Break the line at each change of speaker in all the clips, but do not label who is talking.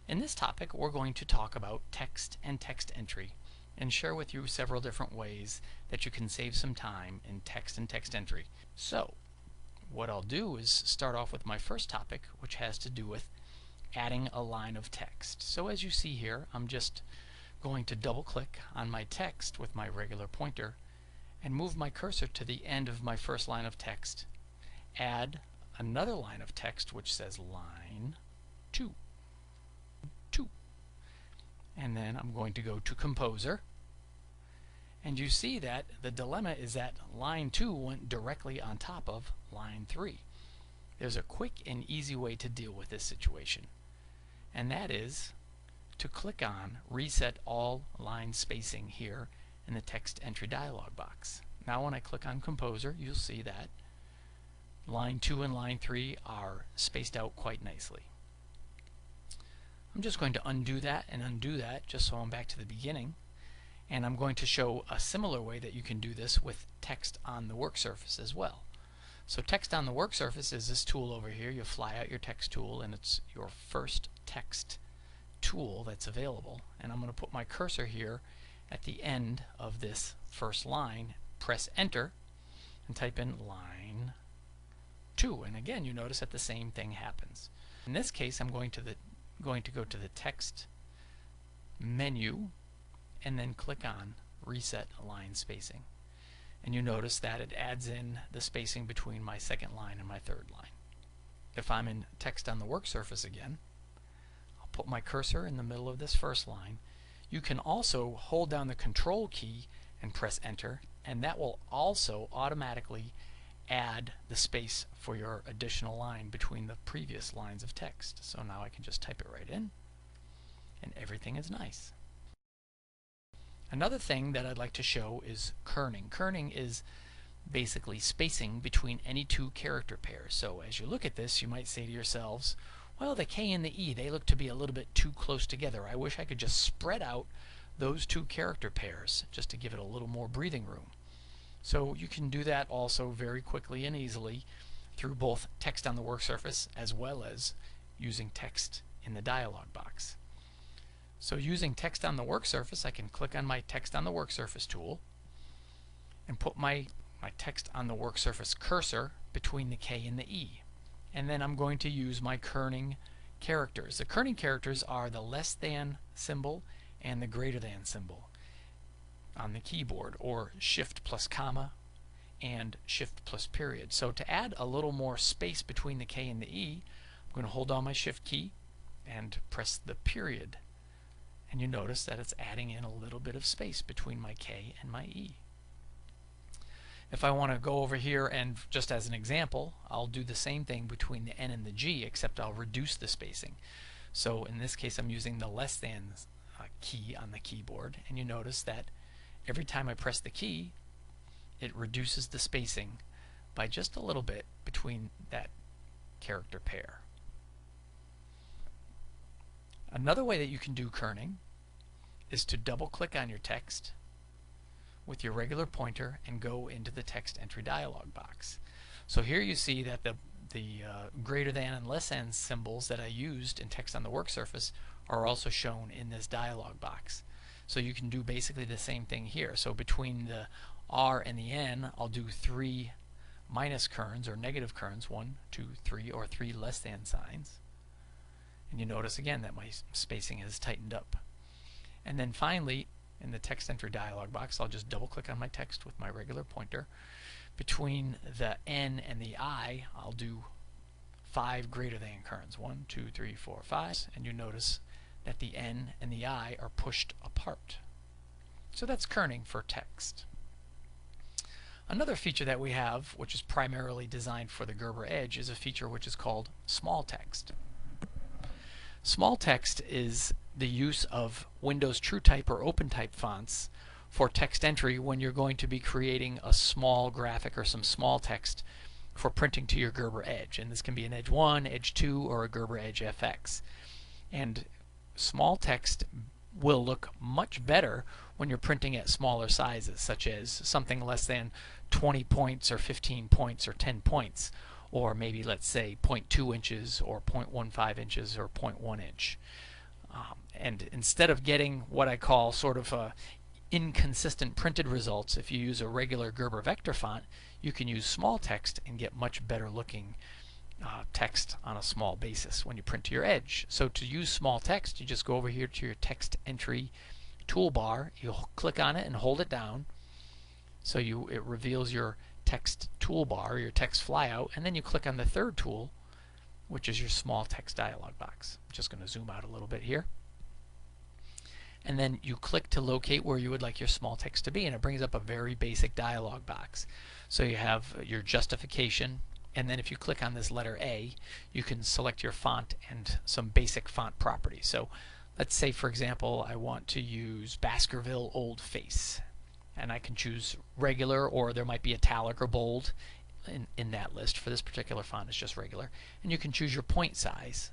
In this topic, we're going to talk about text and text entry and share with you several different ways that you can save some time in text and text entry. So, what I'll do is start off with my first topic, which has to do with adding a line of text. So as you see here, I'm just going to double click on my text with my regular pointer and move my cursor to the end of my first line of text. Add another line of text which says line 2. And then I'm going to go to Composer, and you see that the dilemma is that line 2 went directly on top of line 3. There's a quick and easy way to deal with this situation, and that is to click on Reset All Line Spacing here in the text entry dialog box. Now when I click on Composer, you'll see that line 2 and line 3 are spaced out quite nicely. I'm just going to undo that and undo that just so I'm back to the beginning, and I'm going to show a similar way that you can do this with text on the work surface as well. So text on the work surface is this tool over here. You fly out your text tool, and it's your first text tool that's available, and I'm going to put my cursor here at the end of this first line, press enter, and type in line 2, and again you notice that the same thing happens. In this case I'm going to go to the text menu and then click on Reset Line Spacing, and you notice that it adds in the spacing between my second line and my third line. If I'm in text on the work surface again, I'll put my cursor in the middle of this first line. You can also hold down the control key and press enter, and that will also automatically add the space for your additional line between the previous lines of text. So now I can just type it right in, and everything is nice. Another thing that I'd like to show is kerning. Kerning is basically spacing between any two character pairs. So as you look at this, you might say to yourselves, well, the K and the E, they look to be a little bit too close together. I wish I could just spread out those two character pairs just to give it a little more breathing room. So you can do that also very quickly and easily through both text on the work surface as well as using text in the dialog box. So using text on the work surface, I can click on my text on the work surface tool and put my text on the work surface cursor between the K and the E. And then I'm going to use my kerning characters. The kerning characters are the less than symbol and the greater than symbol on the keyboard, or shift plus comma and shift plus period. So to add a little more space between the K and the E, I'm going to hold down my shift key and press the period, and you notice that it's adding in a little bit of space between my K and my E. If I want to go over here and just as an example, I'll do the same thing between the N and the G, except I'll reduce the spacing. So in this case I'm using the less than key on the keyboard, and you notice that every time I press the key, it reduces the spacing by just a little bit between that character pair. Another way that you can do kerning is to double click on your text with your regular pointer and go into the text entry dialog box. So here you see that the greater than and less than symbols that I used in text on the work surface are also shown in this dialog box. So you can do basically the same thing here. So between the R and the N, I'll do 3 minus kerns or negative kerns, 1, 2, 3, or 3 less than signs. And you notice again that my spacing has tightened up. And then finally, in the text entry dialog box, I'll just double click on my text with my regular pointer. Between the N and the I, I'll do 5 greater than kerns, 1, 2, 3, 4, 5, and you notice that the N and the I are pushed apart. So that's kerning for text. Another feature that we have, which is primarily designed for the Gerber Edge, is a feature which is called small text. Small text is the use of Windows TrueType or OpenType fonts for text entry when you're going to be creating a small graphic or some small text for printing to your Gerber Edge. And this can be an Edge 1, Edge 2, or a Gerber Edge FX. And small text will look much better when you're printing at smaller sizes, such as something less than 20 points or 15 points or 10 points, or maybe let's say 0.2 inches or 0.15 inches or 0.1 inch. And instead of getting what I call sort of inconsistent printed results, if you use a regular Gerber vector font, you can use small text and get much better looking text on a small basis when you print to your edge. So to use small text, you just go over here to your text entry toolbar, you'll click on it and hold it down, so it reveals your text toolbar, your text flyout, and then you click on the third tool, which is your small text dialog box. I'm just going to zoom out a little bit here. And then you click to locate where you would like your small text to be, and it brings up a very basic dialog box. So you have your justification, and then if you click on this letter A, you can select your font and some basic font properties. So let's say, for example, I want to use Baskerville Old Face, and I can choose regular, or there might be italic or bold in that list. For this particular font, it's just regular. And you can choose your point size.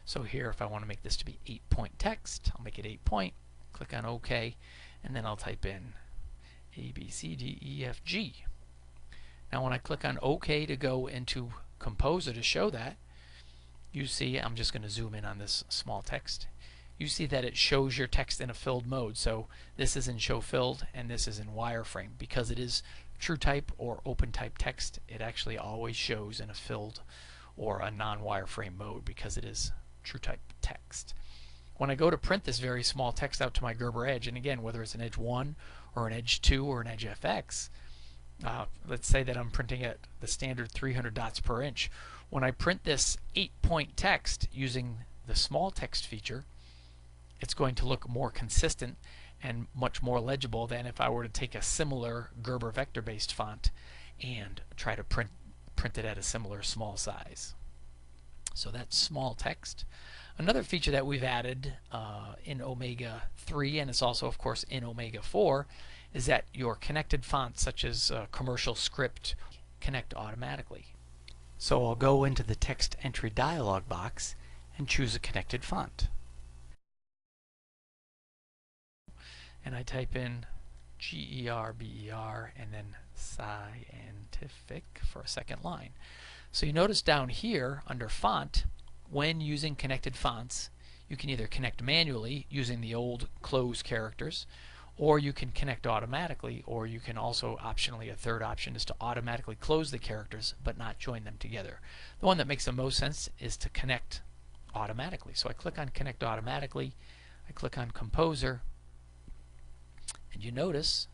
So here, if I want to make this to be 8-point text, I'll make it 8 point, click on OK, and then I'll type in A, B, C, D, E, F, G. Now when I click on OK to go into Composer to show that, you see, I'm just going to zoom in on this small text. You see that it shows your text in a filled mode. So this is in show filled and this is in wireframe. Because it is true type or open type text, it actually always shows in a filled or a non-wireframe mode because it is true type text. When I go to print this very small text out to my Gerber Edge, and again, whether it's an Edge 1 or an Edge 2 or an Edge FX, let's say that I'm printing at the standard 300 dots per inch. When I print this 8-point text using the small text feature, it's going to look more consistent and much more legible than if I were to take a similar Gerber vector-based font and try to print it at a similar small size. So that's small text. Another feature that we've added in Omega 3, and it's also of course in Omega 4, is that your connected fonts such as Commercial Script connect automatically. So I'll go into the text entry dialog box and choose a connected font. And I type in GERBER and then Scientific for a second line. So you notice down here under font, when using connected fonts, you can either connect manually using the old close characters, or you can connect automatically, or you can also optionally, a third option is to automatically close the characters but not join them together. The one that makes the most sense is to connect automatically. So I click on Connect Automatically, I click on Composer, and you notice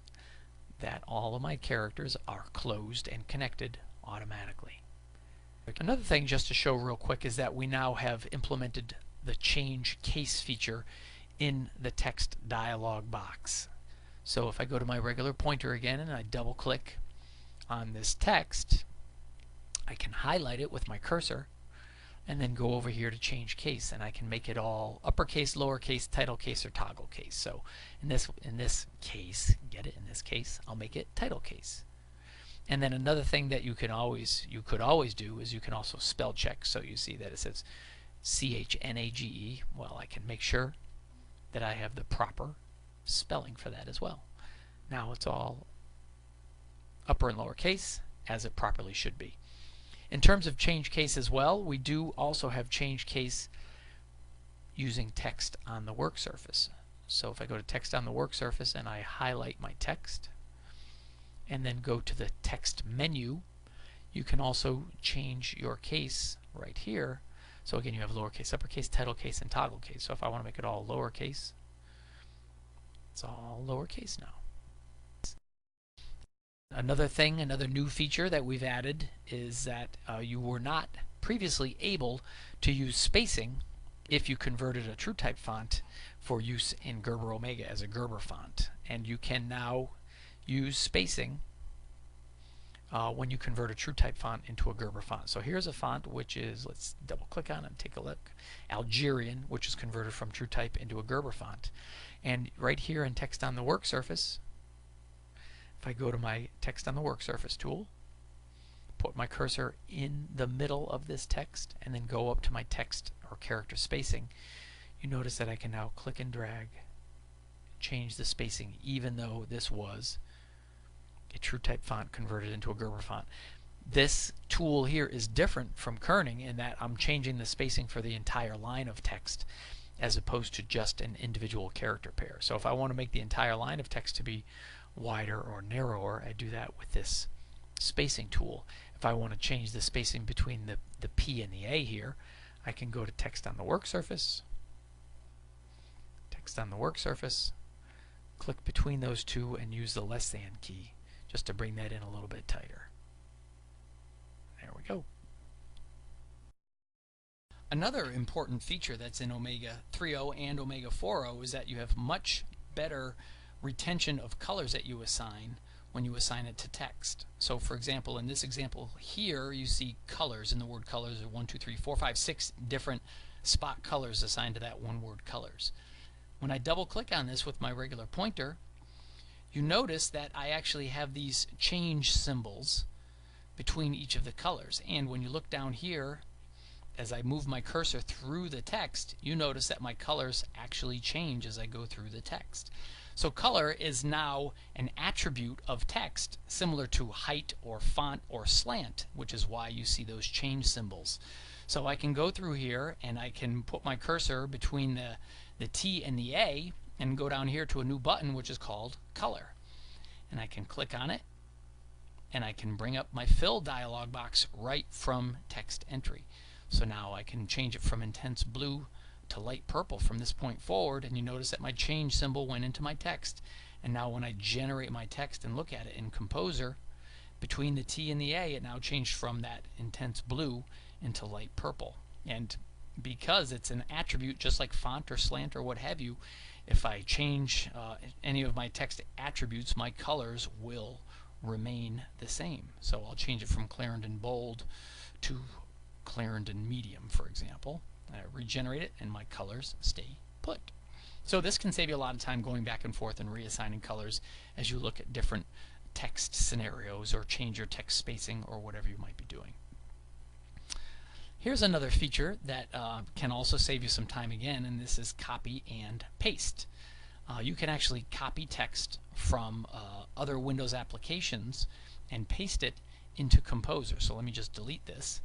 that all of my characters are closed and connected automatically. Another thing just to show real quick is that we now have implemented the change case feature in the text dialog box. So if I go to my regular pointer again and I double click on this text, I can highlight it with my cursor and then go over here to change case, and I can make it all uppercase, lowercase, title case, or toggle case. So in this case, get it? In this case, I'll make it title case. And then another thing that you could always do is you can also spell check. So you see that it says CHNAGE. Well, I can make sure that I have the proper spelling for that as well. Now it's all upper and lower case as it properly should be. In terms of change case as well, we do also have change case using text on the work surface. So if I go to text on the work surface and I highlight my text and then go to the text menu, you can also change your case right here. So again, you have lowercase, uppercase, title case, and toggle case. So if I want to make it all lowercase, it's all lowercase now. Another thing, another new feature that we've added is that you were not previously able to use spacing if you converted a TrueType font for use in Gerber Omega as a Gerber font. And you can now use spacing when you convert a TrueType font into a Gerber font. So here's a font which is, let's double click on it and take a look, Algerian, which is converted from TrueType into a Gerber font. And right here in text on the work surface, if I go to my text on the work surface tool, put my cursor in the middle of this text and then go up to my text or character spacing, you notice that I can now click and drag, change the spacing, even though this was a TrueType font converted into a Gerber font. This tool here is different from kerning in that I'm changing the spacing for the entire line of text, as opposed to just an individual character pair. So if I want to make the entire line of text to be wider or narrower, I do that with this spacing tool. If I want to change the spacing between the P and the A here, I can go to text on the work surface, text on the work surface, click between those two and use the less than key just to bring that in a little bit tighter. There we go. Another important feature that's in Omega 3.0 and Omega 4.0 is that you have much better retention of colors that you assign when you assign it to text. So for example, in this example here, you see colors. In the word colors are 1, 2, 3, 4, 5, 6 different spot colors assigned to that one word colors. When I double click on this with my regular pointer, you notice that I actually have these change symbols between each of the colors. And when you look down here, as I move my cursor through the text, you notice that my colors actually change as I go through the text. So color is now an attribute of text, similar to height or font or slant, which is why you see those change symbols. So I can go through here and I can put my cursor between the T and the A and go down here to a new button which is called color. And I can click on it and I can bring up my fill dialog box right from text entry. So now I can change it from intense blue to light purple from this point forward, and you notice that my change symbol went into my text. And now when I generate my text and look at it in Composer, between the T and the A, it now changed from that intense blue into light purple. And because it's an attribute just like font or slant or what have you, if I change any of my text attributes, my colors will remain the same. So I'll change it from Clarendon Bold to Clarendon Medium, for example. I regenerate it and my colors stay put. So this can save you a lot of time going back and forth and reassigning colors as you look at different text scenarios or change your text spacing or whatever you might be doing. Here's another feature that can also save you some time again, and this is copy and paste. You can actually copy text from other Windows applications and paste it into Composer. So let me just delete this.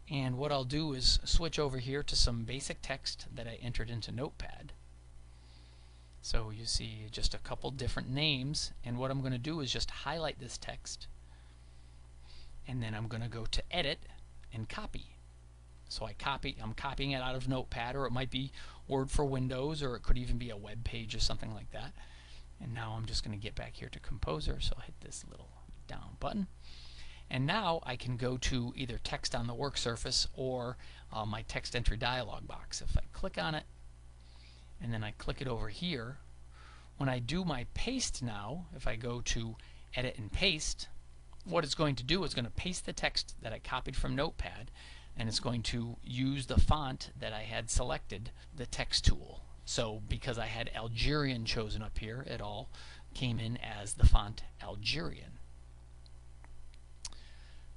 And what I'll do is switch over here to some basic text that I entered into Notepad. So you see just a couple different names, and what I'm going to do is just highlight this text, and then I'm going to go to Edit and Copy. So I'm copying it out of Notepad, or it might be Word for Windows, or it could even be a web page or something like that. And now I'm just going to get back here to Composer, so I'll hit this little down button. And now I can go to either text on the work surface or my text entry dialog box. If I click on it and then I click it over here, when I do my paste now, if I go to Edit and Paste, what it's going to do is going to paste the text that I copied from Notepad, and it's going to use the font that I had selected, the text tool. So because I had Algerian chosen up here, it all came in as the font Algerian.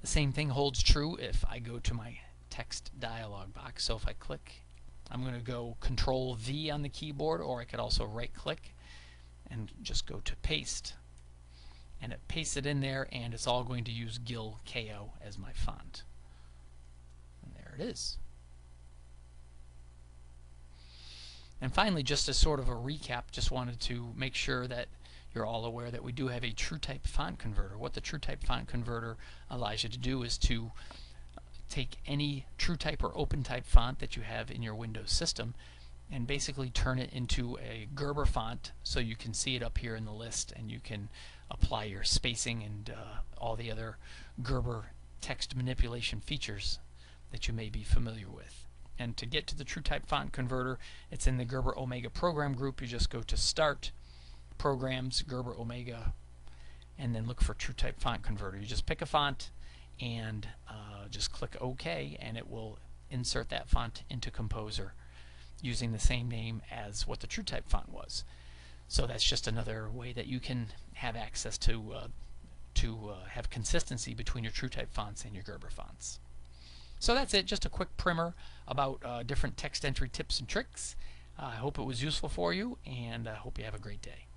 The same thing holds true if I go to my text dialog box. So if I click, I'm going to go Control V on the keyboard, or I could also right click and just go to paste. And it pastes it in there, and it's all going to use Gil KO as my font. And there it is. And finally, just as sort of a recap, just wanted to make sure that you're all aware that we do have a TrueType font converter. What the TrueType font converter allows you to do is to take any TrueType or OpenType font that you have in your Windows system and basically turn it into a Gerber font, so you can see it up here in the list and you can apply your spacing and all the other Gerber text manipulation features that you may be familiar with. And to get to the TrueType font converter, it's in the Gerber Omega program group. You just go to Start, Programs, Gerber Omega, and then look for TrueType font converter. You just pick a font and just click OK, and it will insert that font into Composer using the same name as what the TrueType font was. So that's just another way that you can have access to have consistency between your TrueType fonts and your Gerber fonts. So that's it, just a quick primer about different text entry tips and tricks. I hope it was useful for you, and I hope you have a great day.